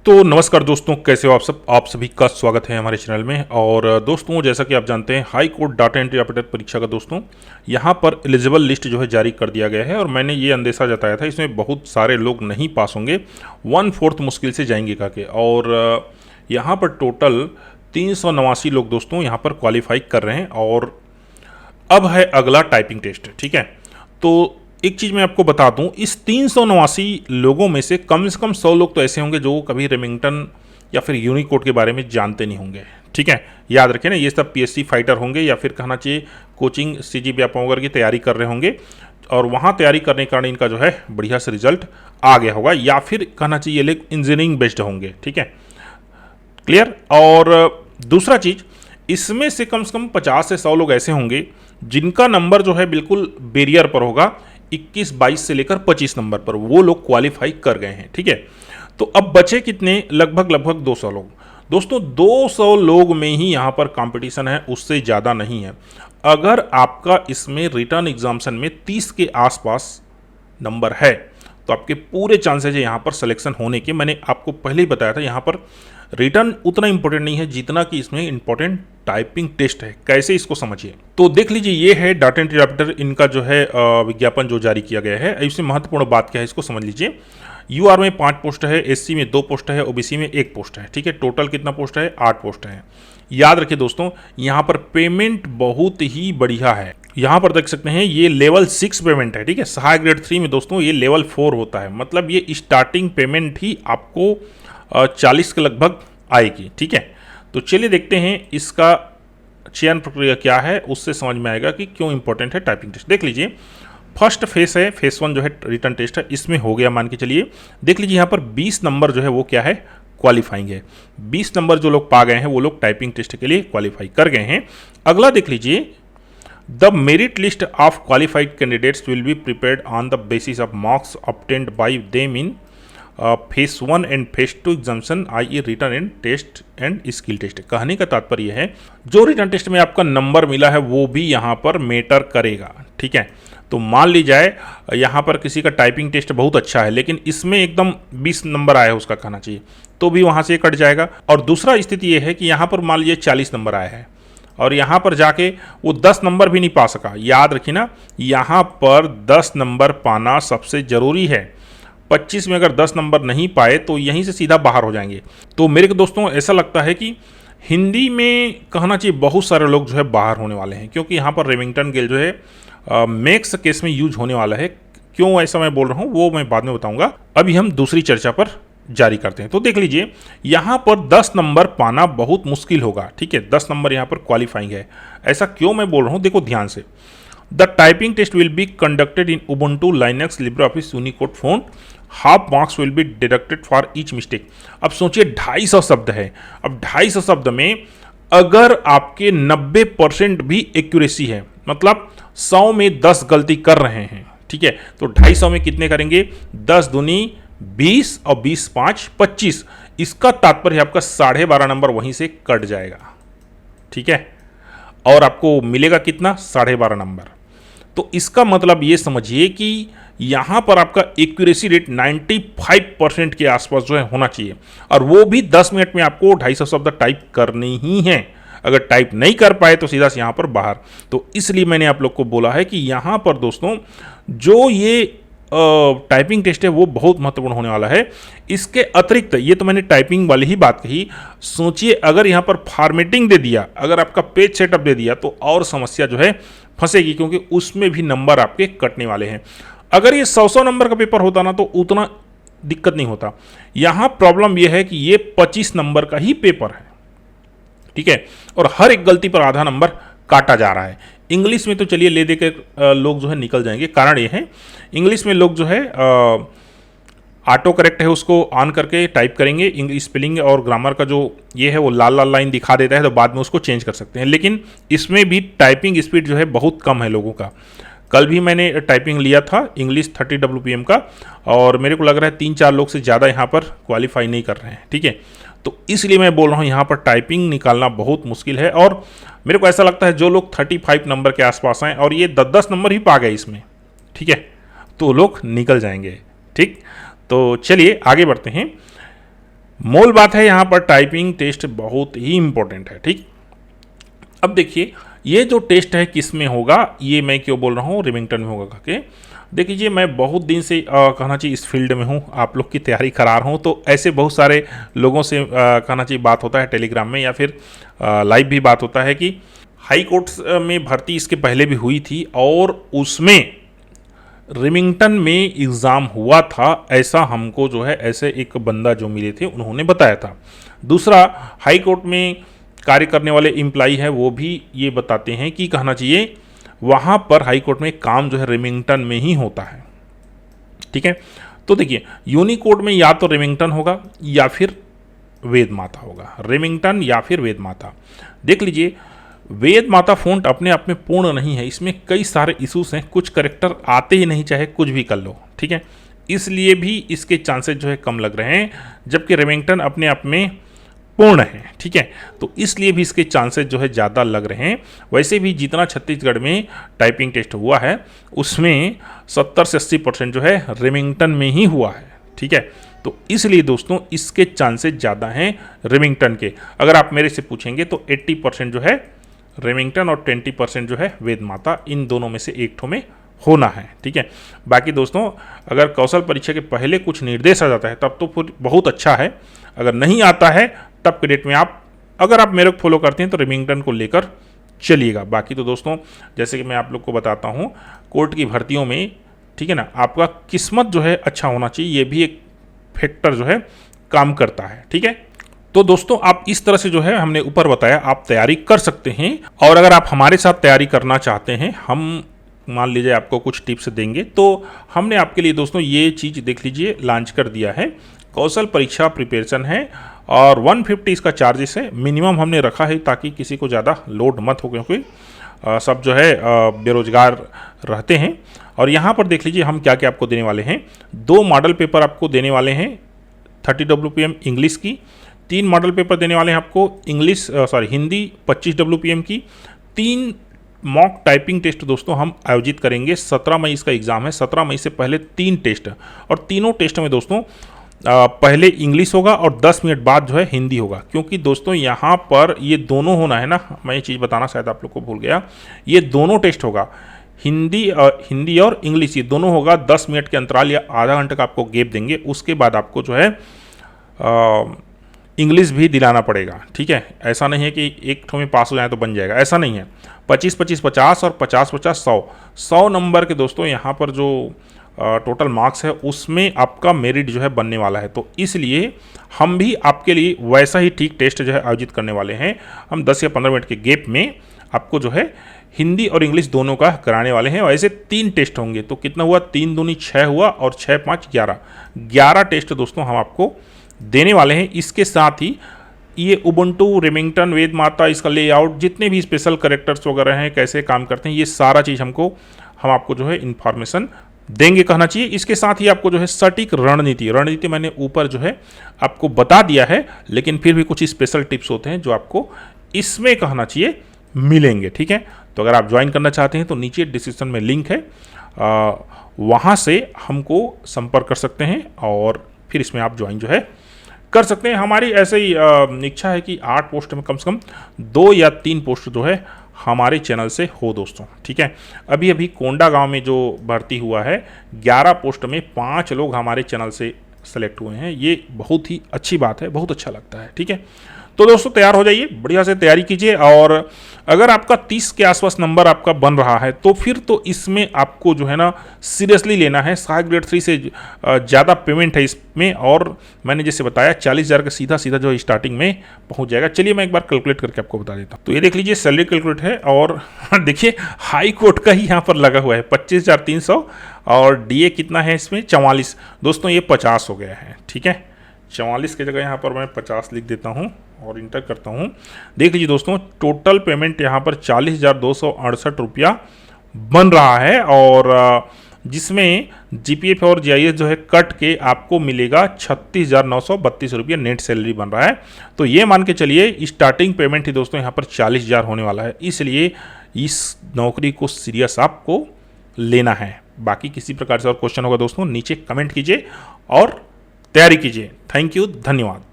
तो नमस्कार दोस्तों, कैसे हो आप सब। आप सभी का स्वागत है हमारे चैनल में। और दोस्तों, जैसा कि आप जानते हैं, high court data entry operator परीक्षा का दोस्तों यहाँ पर एलिजिबल लिस्ट जो है जारी कर दिया गया है। और मैंने ये अंदेशा जताया था इसमें बहुत सारे लोग नहीं पास होंगे, 1/4 मुश्किल से जाएंगे करके। और यहाँ पर टोटल 389 लोग दोस्तों यहाँ पर क्वालिफाई कर रहे हैं। और अब है अगला टाइपिंग टेस्ट, ठीक है। तो एक चीज़ मैं आपको बता दूं, इस 389 लोगों में से कम 100 लोग तो ऐसे होंगे जो कभी रेमिंगटन या फिर यूनिकोड के बारे में जानते नहीं होंगे, ठीक है। याद रखें ना, ये सब पीएससी फाइटर होंगे या फिर कहना चाहिए कोचिंग सीजीपी वगैरह की तैयारी कर रहे होंगे। और वहाँ तैयारी करने के कारण इनका जो है बढ़िया से रिजल्ट आ गया होगा, या फिर कहना चाहिए ये लोग इंजीनियरिंग बेस्ड होंगे, ठीक है। क्लियर। और दूसरा चीज़, इसमें से कम 50 से 100 लोग ऐसे होंगे जिनका नंबर जो है बिल्कुल बैरियर पर होगा, 21, 22 से लेकर 25 नंबर पर। वो लोग क्वालिफाई कर गए हैं, ठीक है। तो अब बचे कितने, लगभग 200 लोग। दोस्तों 200 लोग में ही यहाँ पर कंपटीशन है, उससे ज़्यादा नहीं है। अगर आपका इसमें रिटर्न एग्जामिनेशन में 30 के आसपास नंबर है तो आपके पूरे चांसेज है यहाँ पर सिलेक्शन होने के। मैंने आपको पहले ही बताया था, यहाँ पर रिटर्न उतना इंपॉर्टेंट नहीं है जितना कि इसमें इंपॉर्टेंट टाइपिंग टेस्ट है। कैसे, इसको समझिए। तो देख लीजिए, ये है डाटा एंट्री ऑपरेटर, इनका जो है विज्ञापन जो जारी किया गया है। इसमें महत्वपूर्ण बात क्या है, इसको समझ लीजिए। यूआर में 5 पोस्ट है, एससी में 2 पोस्ट है, ओबीसी में 1 पोस्ट है, ठीक है। टोटल कितना पोस्ट है, 8 पोस्ट है। याद रखिए दोस्तों, यहाँ पर पेमेंट बहुत ही बढ़िया है। यहाँ पर देख सकते हैं ये लेवल 6 पेमेंट है, ठीक है। सहायक ग्रेड 3 में दोस्तों ये लेवल 4 होता है। मतलब ये स्टार्टिंग पेमेंट ही आपको 40 के लगभग आएगी, ठीक है। तो चलिए देखते हैं इसका चयन प्रक्रिया क्या है, उससे समझ में आएगा कि क्यों इंपॉर्टेंट है टाइपिंग टेस्ट। देख लीजिए, फर्स्ट फेस है, फेस 1 जो है रिटर्न टेस्ट है, इसमें हो गया मान के चलिए। देख लीजिए यहाँ पर 20 नंबर जो है वो क्या है, क्वालिफाइंग है। 20 नंबर जो लोग पा गए हैं वो लोग टाइपिंग टेस्ट के लिए क्वालिफाई कर गए हैं। अगला देख लीजिए, the merit list of qualified candidates will be prepared on the basis of marks obtained by them in phase 1 and phase 2 examination, I return and test and skill test. कहने का तात्पर्य है जो रिटर्न टेस्ट में आपका number मिला है वो भी यहाँ पर मैटर करेगा, ठीक है। तो मान ली जाए यहाँ पर किसी का टाइपिंग टेस्ट बहुत अच्छा है लेकिन इसमें एकदम 20 नंबर आया है उसका, कहना चाहिए, तो भी वहाँ से कट जाएगा। और दूसरा स्थिति ये है कि यहाँ पर मान लीजिए 40 नंबर आया है और यहाँ पर जाके वो 10 नंबर भी नहीं पा सका। याद रखिए ना, यहाँ पर 10 नंबर पाना सबसे ज़रूरी है। 25 में अगर 10 नंबर नहीं पाए तो यहीं से सीधा बाहर हो जाएंगे। तो मेरे को दोस्तों ऐसा लगता है कि हिंदी में कहना चाहिए बहुत सारे लोग जो है बाहर होने वाले हैं, क्योंकि यहाँ पर रेमिंगटन स्केल जो है मैक्स केस में यूज होने वाला है। क्यों ऐसा मैं बोल रहा हूँ वो मैं बाद में बताऊँगा। अभी हम दूसरी चर्चा पर जारी करते हैं। तो देख लीजिए, यहाँ पर 10 नंबर पाना बहुत मुश्किल होगा, ठीक है। 10 नंबर यहाँ पर क्वालिफाइंग है। ऐसा क्यों मैं बोल रहा हूँ, देखो ध्यान से। The typing test will be conducted in Ubuntu Linux LibreOffice Unicode font. Half marks will be deducted for each mistake. अब सोचिए 250 शब्द है। अब 250 शब्द में अगर आपके 90% भी एक्यूरेसी है, मतलब 100 में 10 गलती कर रहे हैं, ठीक है, तो 250 में कितने करेंगे, 10 दूनी 20 और 20 5 25। इसका तात्पर्य आपका 12.5 नंबर वहीं से कट जाएगा, ठीक है। और आपको मिलेगा कितना, 12.5 नंबर। तो इसका मतलब ये समझिए कि यहाँ पर आपका एक्यूरेसी रेट 95% के आसपास जो है होना चाहिए। और वो भी 10 मिनट में आपको 250 शब्द टाइप करनी ही है। अगर टाइप नहीं कर पाए तो सीधा से यहाँ पर बाहर। तो इसलिए मैंने आप लोग को बोला है कि यहाँ पर दोस्तों जो ये टाइपिंग टेस्ट है वो बहुत महत्वपूर्ण होने वाला है। इसके अतिरिक्त, ये तो मैंने टाइपिंग वाली ही बात कही, सोचिए अगर यहाँ पर फॉर्मेटिंग दे दिया, अगर आपका पेज सेटअप दे दिया तो और समस्या जो है फंसेगी, क्योंकि उसमें भी नंबर आपके कटने वाले हैं। अगर ये 100 नंबर का पेपर होता ना तो उतना दिक्कत नहीं होता। यहाँ प्रॉब्लम ये है कि ये 25 नंबर का ही पेपर है, ठीक है, और हर एक गलती पर आधा नंबर काटा जा रहा है। इंग्लिश में तो चलिए ले दे के लोग जो है निकल जाएंगे। कारण ये है, इंग्लिश में लोग जो है ऑटो करेक्ट है उसको ऑन करके टाइप करेंगे। इंग्लिश स्पेलिंग और ग्रामर का जो ये है वो लाल लाल लाइन दिखा देता है, तो बाद में उसको चेंज कर सकते हैं। लेकिन इसमें भी टाइपिंग स्पीड जो है बहुत कम है लोगों का। कल भी मैंने टाइपिंग लिया था इंग्लिश 30 WPM का, और मेरे को लग रहा है 3-4 लोग से ज़्यादा यहाँ पर क्वालिफाई नहीं कर रहे हैं, ठीक है। तो इसलिए मैं बोल रहा हूँ यहाँ पर टाइपिंग निकालना बहुत मुश्किल है। और मेरे को ऐसा लगता है जो लोग 35 नंबर के आसपास हैं और ये 10-10 नंबर ही पा गए इसमें, ठीक है, तो लोग निकल जाएंगे, ठीक। तो चलिए आगे बढ़ते हैं। मूल बात है यहाँ पर टाइपिंग टेस्ट बहुत ही इंपॉर्टेंट है। ठीक, अब देखिए ये जो टेस्ट है किस में होगा, ये मैं क्यों बोल रहा हूँ रिमिंगटन में होगा करके। देख लीजिए मैं बहुत दिन से कहना चाहिए इस फील्ड में हूँ, आप लोग की तैयारी करा रहा हूँ, तो ऐसे बहुत सारे लोगों से कहना चाहिए बात होता है टेलीग्राम में या फिर लाइव भी बात होता है कि हाई कोर्ट्स में भर्ती इसके पहले भी हुई थी और उसमें रिमिंगटन में एग्ज़ाम हुआ था, ऐसा हमको जो है ऐसे एक बंदा जो मिले थे उन्होंने बताया था। दूसरा, हाई कोर्ट में कार्य करने वाले एम्प्लॉई है वो भी ये बताते हैं कि कहना चाहिए वहाँ पर हाई कोर्ट में काम जो है रिमिंगटन में ही होता है। ठीक है, तो देखिए यूनिकोड में या तो रिमिंगटन होगा या फिर वेद माता होगा, रिमिंगटन या फिर वेद माता। देख लीजिए वेद माता फ़ॉन्ट अपने आप में पूर्ण नहीं है, इसमें कई सारे इशूज़ हैं, कुछ करेक्टर आते ही नहीं चाहे कुछ भी कर लो। ठीक है, इसलिए भी इसके चांसेस जो है कम लग रहे हैं, जबकि रिमिंगटन अपने आप में पूर्ण है। ठीक है, तो इसलिए भी इसके चांसेस जो है ज़्यादा लग रहे हैं। वैसे भी जितना छत्तीसगढ़ में टाइपिंग टेस्ट हुआ है उसमें 70 से 80% जो है रिमिंगटन में ही हुआ है। ठीक है, तो इसलिए दोस्तों इसके चांसेस ज़्यादा हैं रिमिंगटन के। अगर आप मेरे से पूछेंगे तो 80% जो है रिमिंगटन और 20% जो है वेद माता, इन दोनों में से एक ठो में होना है। ठीक है, बाकी दोस्तों अगर कौशल परीक्षा के पहले कुछ निर्देश आ जाता है तब तो फिर बहुत अच्छा है, अगर नहीं आता है तब के डेट में आप अगर आप मेरे को फॉलो करते हैं तो रिमिंगटन को लेकर चलिएगा। बाकी तो दोस्तों जैसे कि मैं आप लोग को बताता हूँ कोर्ट की भर्तियों में, ठीक है ना, आपका किस्मत जो है अच्छा होना चाहिए, ये भी एक फैक्टर जो है काम करता है। ठीक है, तो दोस्तों आप इस तरह से जो है हमने ऊपर बताया आप तैयारी कर सकते हैं। और अगर आप हमारे साथ तैयारी करना चाहते हैं, हम मान लीजिए आपको कुछ टिप्स देंगे, तो हमने आपके लिए दोस्तों ये चीज़ देख लीजिए लॉन्च कर दिया है। कौशल परीक्षा प्रिपरेशन है और 150 इसका चार्जेस है, मिनिमम हमने रखा है ताकि किसी को ज़्यादा लोड मत हो, क्योंकि सब जो है बेरोजगार रहते हैं। और यहाँ पर देख लीजिए हम क्या क्या आपको देने वाले हैं। 2 मॉडल पेपर आपको देने वाले हैं 30 WPM इंग्लिश की, 3 मॉडल पेपर देने वाले हैं आपको हिंदी 25 WPM की, 3 मॉक टाइपिंग टेस्ट दोस्तों हम आयोजित करेंगे। 17 मई इसका एग्ज़ाम है, 17 मई से पहले 3 टेस्ट, और तीनों टेस्ट में दोस्तों पहले इंग्लिश होगा और 10 मिनट बाद जो है हिंदी होगा। क्योंकि दोस्तों यहाँ पर ये दोनों होना है ना, मैं ये चीज़ बताना शायद आप लोग को भूल गया, ये दोनों टेस्ट होगा, हिंदी और इंग्लिश, ये दोनों होगा। 10 मिनट के अंतराल या आधा घंटे का आपको गैप देंगे, उसके बाद आपको जो है इंग्लिश भी दिलाना पड़ेगा। ठीक है, ऐसा नहीं है कि एक ठो में पास हो जाए तो बन जाएगा, ऐसा नहीं है। 25-25 50 और 50-50 100 नंबर के दोस्तों यहाँ पर जो टोटल मार्क्स है उसमें आपका मेरिट जो है बनने वाला है। तो इसलिए हम भी आपके लिए वैसा ही ठीक टेस्ट जो है आयोजित करने वाले हैं। हम 10 या 15 मिनट के गैप में आपको जो है हिंदी और इंग्लिश दोनों का कराने वाले हैं। वैसे 3 टेस्ट होंगे, तो कितना हुआ, 3 दूनी 6 हुआ और 6 5 11 टेस्ट दोस्तों हम आपको देने वाले हैं। इसके साथ ही ये उबुंटू, रिमिंगटन, वेद माता, इसका लेआउट, जितने भी स्पेशल करेक्टर्स वगैरह हैं, कैसे काम करते हैं, ये सारा चीज़ हम आपको जो है इन्फॉर्मेशन देंगे कहना चाहिए। इसके साथ ही आपको जो है सटीक रणनीति मैंने ऊपर जो है आपको बता दिया है, लेकिन फिर भी कुछ स्पेशल टिप्स होते हैं जो आपको इसमें कहना चाहिए मिलेंगे। ठीक है, तो अगर आप ज्वाइन करना चाहते हैं तो नीचे डिस्क्रिप्शन में लिंक है, वहाँ से हमको संपर्क कर सकते हैं और फिर इसमें आप ज्वाइन जो है कर सकते हैं। हमारी ऐसे ही इच्छा है कि 8 पोस्ट में कम से कम 2 या 3 पोस्ट जो है हमारे चैनल से हो दोस्तों। ठीक है, अभी कोंडा गांव में जो भर्ती हुआ है 11 पोस्ट में 5 लोग हमारे चैनल से सेलेक्ट हुए हैं, ये बहुत ही अच्छी बात है, बहुत अच्छा लगता है। ठीक है, तो दोस्तों तैयार हो जाइए, बढ़िया से तैयारी कीजिए। और अगर आपका 30 के आसपास नंबर आपका बन रहा है तो फिर तो इसमें आपको जो है ना सीरियसली लेना है। सहायक ग्रेड 3 से ज़्यादा पेमेंट है इसमें, और मैंने जैसे बताया 40,000 का सीधा जो स्टार्टिंग में पहुंच जाएगा। चलिए मैं एक बार कैलकुलेट करके आपको बता देता हूँ। तो ये देख लीजिए सैलरी कैलकुलेट है, और देखिए हाई कोर्ट का ही यहाँ पर लगा हुआ है 25,300, और डीए कितना है इसमें 44। दोस्तों ये 50 हो गया है। ठीक है, 44 की जगह यहाँ पर मैं 50 लिख देता हूँ और इंटर करता हूँ। देख लीजिए दोस्तों टोटल पेमेंट यहाँ पर 40,268 रुपया बन रहा है, और जिसमें जीपीएफ और जीआईएस जो है कट के आपको मिलेगा 36,932 रुपया नेट सैलरी बन रहा है। तो ये मान के चलिए स्टार्टिंग पेमेंट ही दोस्तों यहाँ पर 40,000 होने वाला है, इसलिए इस नौकरी को सीरियस आपको लेना है। बाकी किसी प्रकार से और क्वेश्चन होगा दोस्तों नीचे कमेंट कीजिए और तैयारी कीजिए। थैंक यू, धन्यवाद।